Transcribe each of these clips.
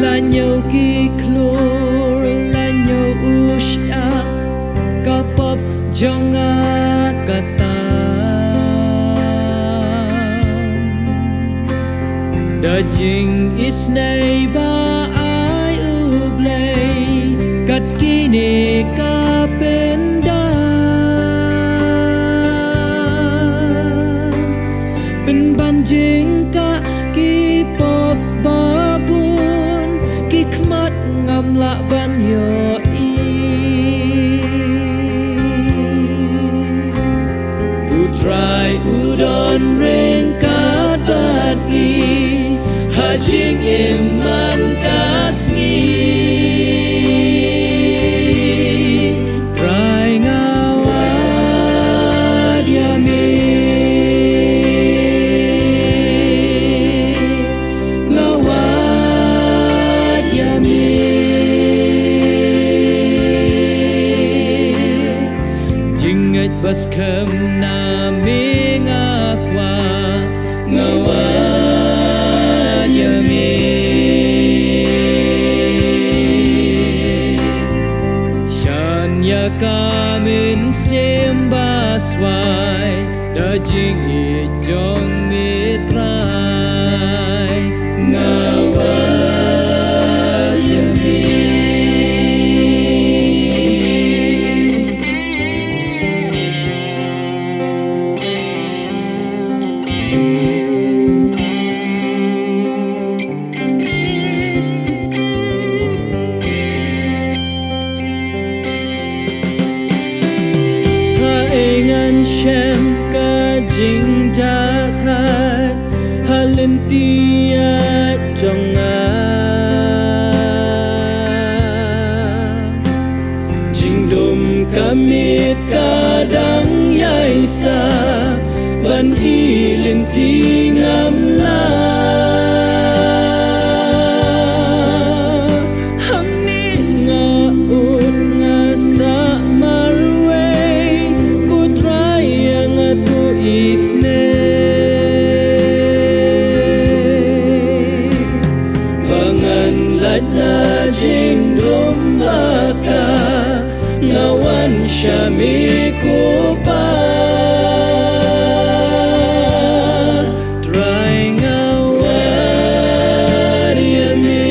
là nhau kỳ chlor là nhau usha kapap jonga kata da jing is nay ba ai ublay kat kini ka penda pen ban jing ka ki pop babun ki khmat ngam la ban yo i try udon ring kat badli hajing iman kasngi try ngawad yami ngawad yami jingat bas kem na mingakwa ngawad yami shan ya kamin simba swai da jing I jong mitrai ngawad yami shem ka jing ja that halin tia jonga jing dum kamit kadang yai sa ban ilin ti ngam la na jing dum baka ngawan syami ko pa try ngawad yami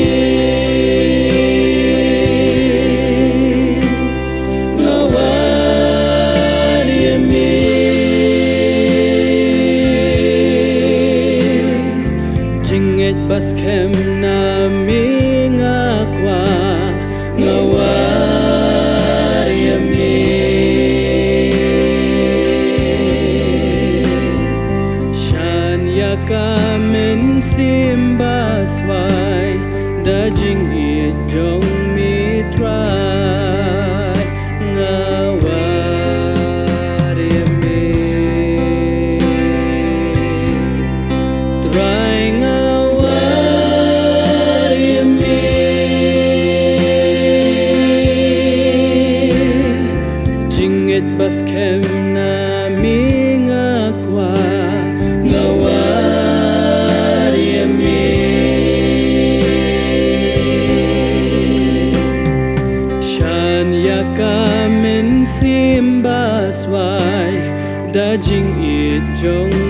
ngawad yami jinget bas kem nami ngawad yami shan ya kamen simba swai da jing I jong mitrai ngawad yami try ngawad yami bas kem na mingakwa ngawad yami shan ya kamen simba swai da jing I jong